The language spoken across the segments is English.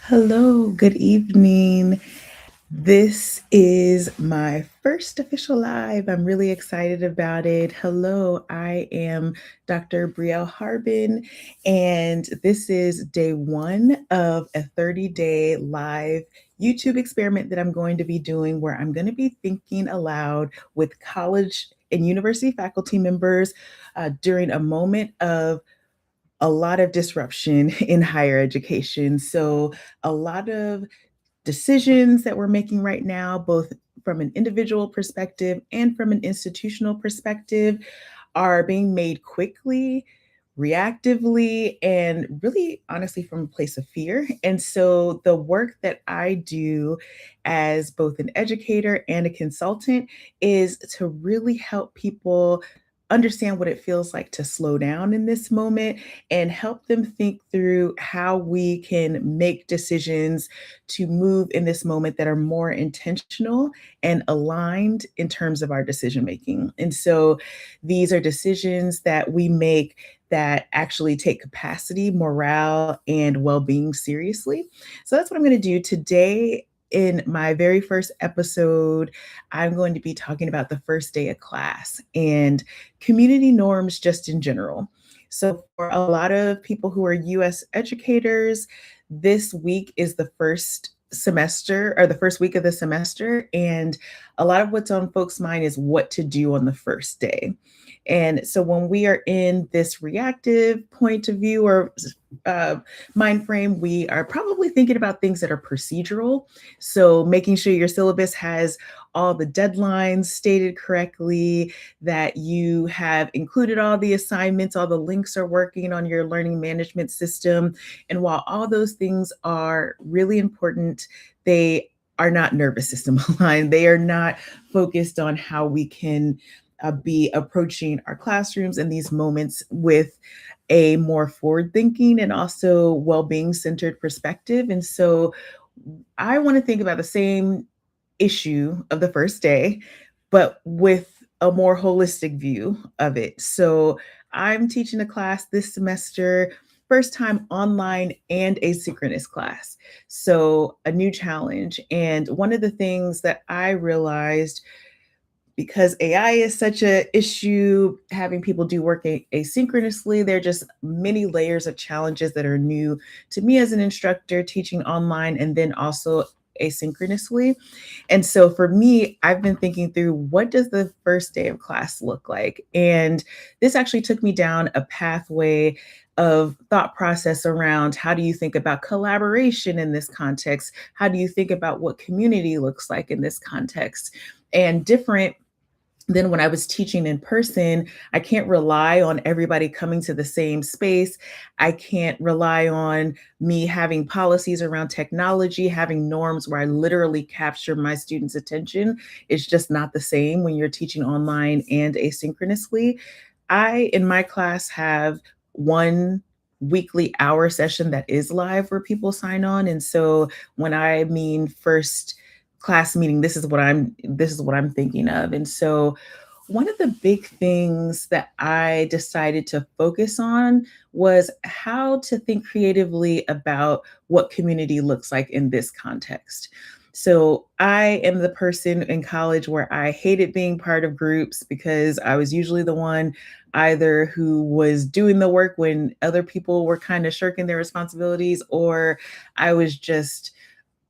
Hello, good evening. This is my first official live. I'm really excited about it. Hello, I am Dr. Brielle Harbin, and this is day one of a 30-day live YouTube experiment that I'm going to be doing where I'm going to be thinking aloud with college and university faculty members during a moment of a lot of disruption in higher education. So, a lot of decisions that we're making right now, both from an individual perspective and from an institutional perspective, are being made quickly, reactively, and really honestly from a place of fear. And so the work that I do as both an educator and a consultant is to really help people understand what it feels like to slow down in this moment and help them think through how we can make decisions to move in this moment that are more intentional and aligned in terms of our decision making. And so these are decisions that we make that actually take capacity, morale, and well being seriously. So that's what I'm going to do today. In my very first episode, I'm going to be talking about the first day of class and community norms just in general. So, for a lot of people who are US educators, this week is the first semester or the first week of the semester. And a lot of what's on folks' mind is what to do on the first day. And so when we are in this reactive point of view or uh, mind frame, we are probably thinking about things that are procedural. So making sure your syllabus has all the deadlines stated correctly, that you have included all the assignments, all the links are working on your learning management system. And while all those things are really important, they are not nervous system aligned. They are not focused on how we can be approaching our classrooms in these moments with a more forward thinking and also well being centered perspective. And so I want to think about the same issue of the first day, but with a more holistic view of it. So I'm teaching a class this semester, first time online and asynchronous class. So a new challenge. And one of the things that I realized, because AI is such a issue, having people do work asynchronously, there are just many layers of challenges that are new to me as an instructor teaching online and then also asynchronously. And so for me, I've been thinking through what does the first day of class look like? And this actually took me down a pathway of thought process around how do you think about collaboration in this context? How do you think about what community looks like in this context? And different then when I was teaching in person, I can't rely on everybody coming to the same space. I can't rely on me having policies around technology, having norms where I literally capture my students' attention. It's just not the same when you're teaching online and asynchronously. I, in my class, have one weekly hour session that is live where people sign on. And so when I mean first class meeting, this is what I'm thinking of. And so one of the big things that I decided to focus on was how to think creatively about what community looks like in this context. So I am the person in college where I hated being part of groups because I was usually the one either who was doing the work when other people were kind of shirking their responsibilities, or I was just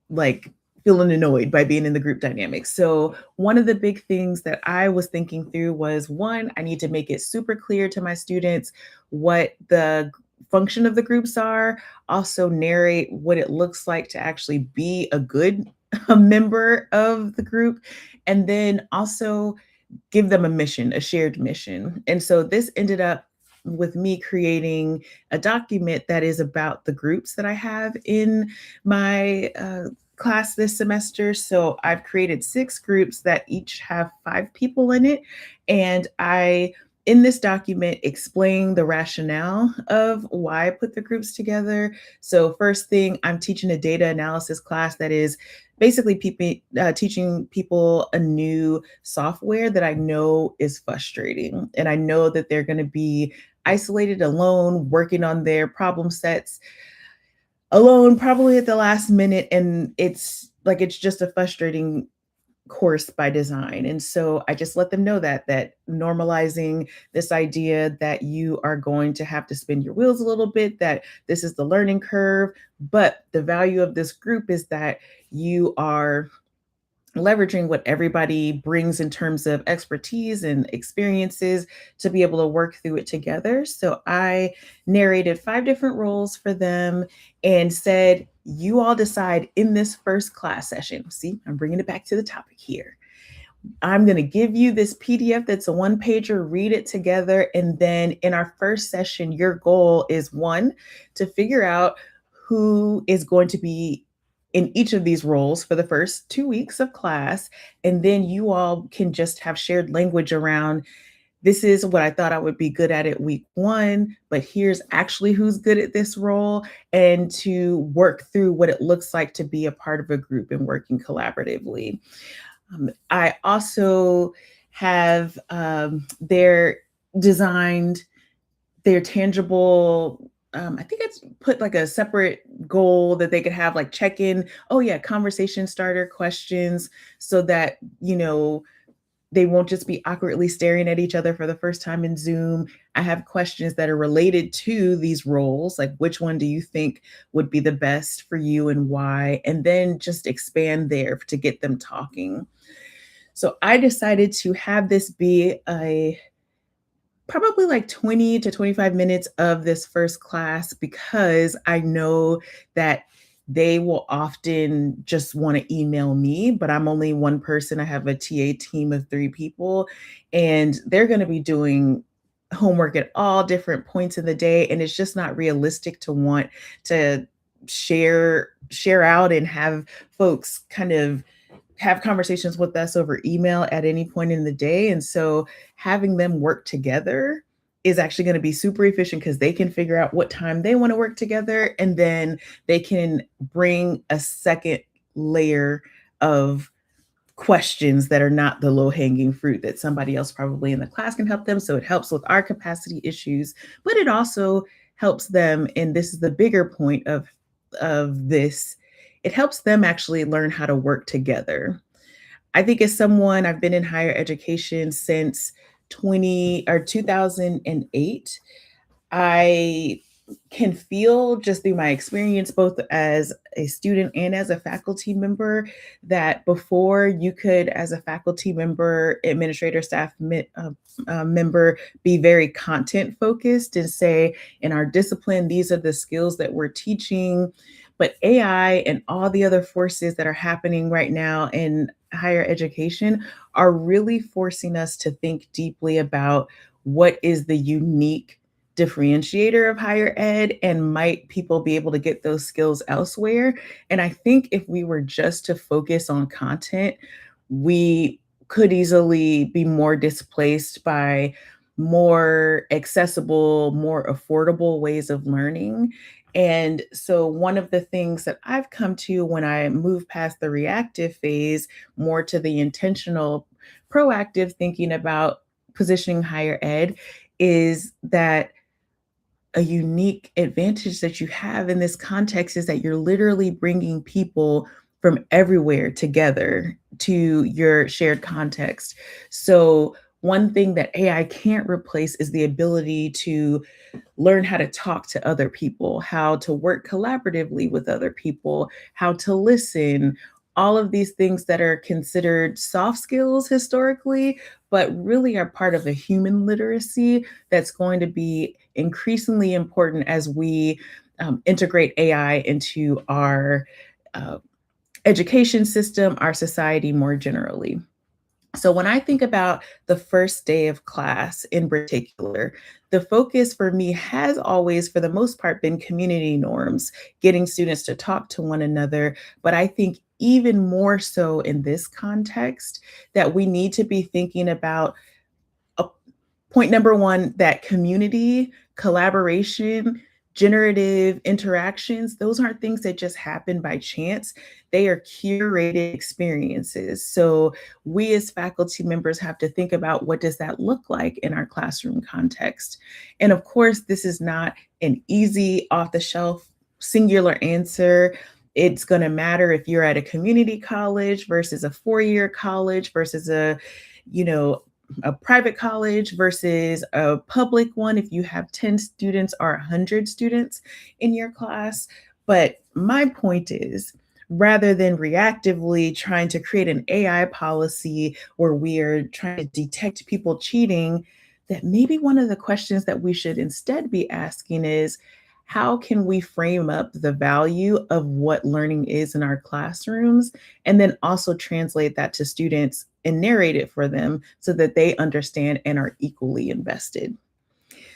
like feeling annoyed by being in the group dynamic. So, one of the big things that I was thinking through was one, I need to make it super clear to my students what the function of the groups are, also narrate what it looks like to actually be a good a member of the group, and then also give them a mission, a shared mission. And so this ended up with me creating a document that is about the groups that I have in my class this semester. So I've created 6 groups that each have 5 people in it. And I, in this document, explain the rationale of why I put the groups together. So, first thing, I'm teaching a data analysis class that is basically teaching people a new software that I know is frustrating. And I know that they're going to be isolated, alone, working on their problem sets alone, probably at the last minute. And it's just a frustrating course by design. And so I just let them know that normalizing this idea that you are going to have to spin your wheels a little bit, that this is the learning curve, but the value of this group is that you are leveraging what everybody brings in terms of expertise and experiences to be able to work through it together. So I narrated 5 different roles for them and said, you all decide in this first class session. See, I'm bringing it back to the topic here. I'm going to give you this PDF that's a one pager, read it together. And then in our first session, your goal is one, to figure out who is going to be in each of these roles for the first 2 weeks of class. And then you all can just have shared language around this is what I thought I would be good at week one, but here's actually who's good at this role, and to work through what it looks like to be a part of a group and working collaboratively. I also have their designed their tangible. I think it's put like a separate goal that they could have like check in. Oh, yeah, conversation starter questions so that, they won't just be awkwardly staring at each other for the first time in Zoom. I have questions that are related to these roles, like which one do you think would be the best for you and why? And then just expand there to get them talking. So I decided to have this be a probably like 20 to 25 minutes of this first class because I know that they will often just want to email me, but I'm only one person. I have a TA team of 3 people, and they're going to be doing homework at all different points in the day. And it's just not realistic to want to share out and have folks kind of have conversations with us over email at any point in the day. And so having them work together is actually going to be super efficient because they can figure out what time they want to work together. And then they can bring a second layer of questions that are not the low hanging fruit that somebody else probably in the class can help them. So it helps with our capacity issues, but it also helps them. And this is the bigger point of this. It helps them actually learn how to work together. I think as someone, I've been in higher education since 2008. I can feel just through my experience, both as a student and as a faculty member, that before you could, as a faculty member, administrator, staff member, be very content focused and say, in our discipline, these are the skills that we're teaching. But AI and all the other forces that are happening right now in higher education are really forcing us to think deeply about what is the unique differentiator of higher ed, and might people be able to get those skills elsewhere. And I think if we were just to focus on content, we could easily be more displaced by more accessible, more affordable ways of learning. And so one of the things that I've come to when I move past the reactive phase, more to the intentional, proactive thinking about positioning higher ed, is that a unique advantage that you have in this context is that you're literally bringing people from everywhere together to your shared context. So one thing that AI can't replace is the ability to learn how to talk to other people, how to work collaboratively with other people, how to listen, all of these things that are considered soft skills historically, but really are part of a human literacy that's going to be increasingly important as we integrate AI into our uh, education system, our society more generally. So when I think about the first day of class in particular, the focus for me has always, for the most part, been community norms, getting students to talk to one another. But I think even more so in this context, that we need to be thinking about point number one, that community collaboration generative interactions, those aren't things that just happen by chance. They are curated experiences. So we as faculty members have to think about what does that look like in our classroom context. And of course, this is not an easy off the shelf singular answer. It's going to matter if you're at a community college versus a four-year college versus you know, a private college versus a public one if you have 10 students or 100 students in your class. But my point is, rather than reactively trying to create an AI policy where we are trying to detect people cheating, that maybe one of the questions that we should instead be asking is, how can we frame up the value of what learning is in our classrooms and then also translate that to students and narrate it for them so that they understand and are equally invested?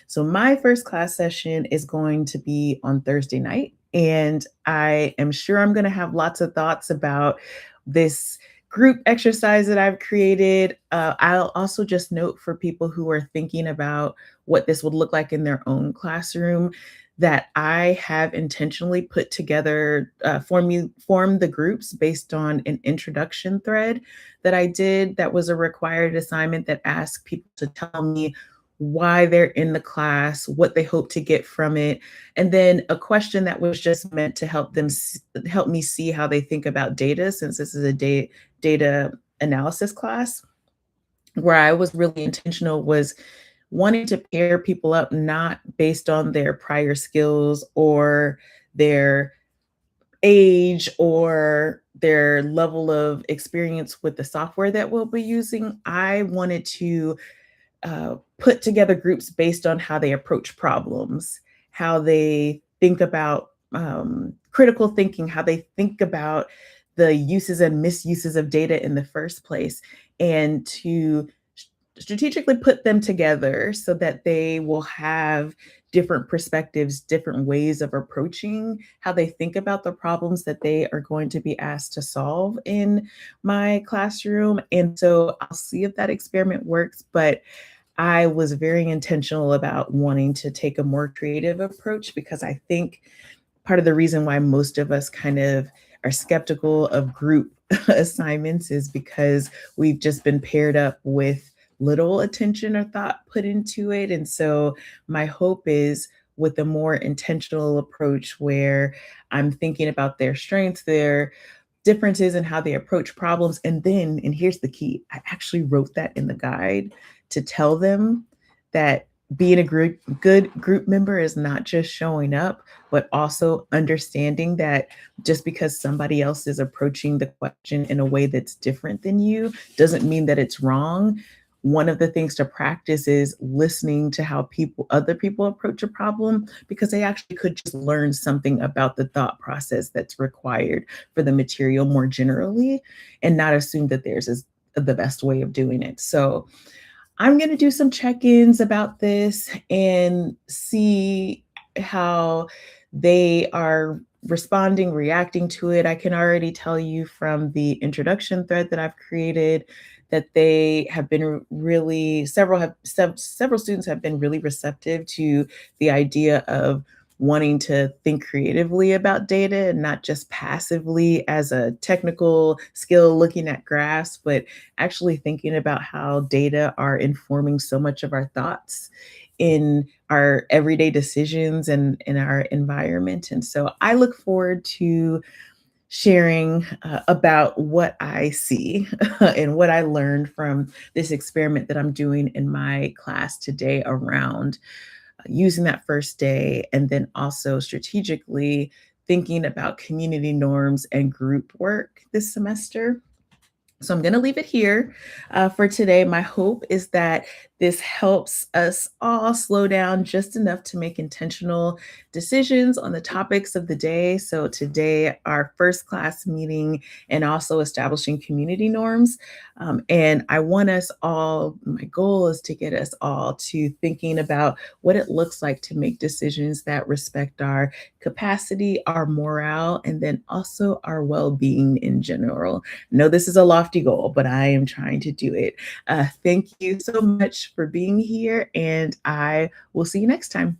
So my first class session is going to be on Thursday night, and I am sure I'm going to have lots of thoughts about this group exercise that I've created. I'll also just note for people who are thinking about what this would look like in their own classroom that I have intentionally put together, form the groups based on an introduction thread that I did that was a required assignment that asked people to tell me why they're in the class, what they hope to get from it, and then a question that was just meant to help me see how they think about data, since this is a data analysis class. Where I was really intentional was wanting to pair people up not based on their prior skills or their age or their level of experience with the software that we'll be using. I wanted to put together groups based on how they approach problems, how they think about critical thinking, how they think about the uses and misuses of data in the first place, and to strategically put them together so that they will have different perspectives, different ways of approaching how they think about the problems that they are going to be asked to solve in my classroom. And so I'll see if that experiment works, but I was very intentional about wanting to take a more creative approach because I think part of the reason why most of us kind of are skeptical of group assignments is because we've just been paired up with little attention or thought put into it. And so my hope is with a more intentional approach where I'm thinking about their strengths, their differences in how they approach problems. And then, and here's the key, I actually wrote that in the guide to tell them that being a good group member is not just showing up, but also understanding that just because somebody else is approaching the question in a way that's different than you doesn't mean that it's wrong. One of the things to practice is listening to how other people approach a problem, because they actually could just learn something about the thought process that's required for the material more generally, and not assume that theirs is the best way of doing it. So I'm going to do some check-ins about this and see how they are responding, reacting to it. I can already tell you from the introduction thread that I've created that they have been really, several students have been really receptive to the idea of wanting to think creatively about data and not just passively as a technical skill looking at graphs, but actually thinking about how data are informing so much of our thoughts in our everyday decisions and in our environment. And so I look forward to sharing about what I see and what I learned from this experiment that I'm doing in my class today around using that first day, and then also strategically thinking about community norms and group work this semester. So I'm going to leave it here for today. My hope is that this helps us all slow down just enough to make intentional decisions on the topics of the day. So today, our first class meeting and also establishing community norms. And I want us all, my goal is to get us all to thinking about what it looks like to make decisions that respect our capacity, our morale, and then also our well-being in general. No, this is a lofty goal, but I am trying to do it. Thank you so much for being here, and I will see you next time.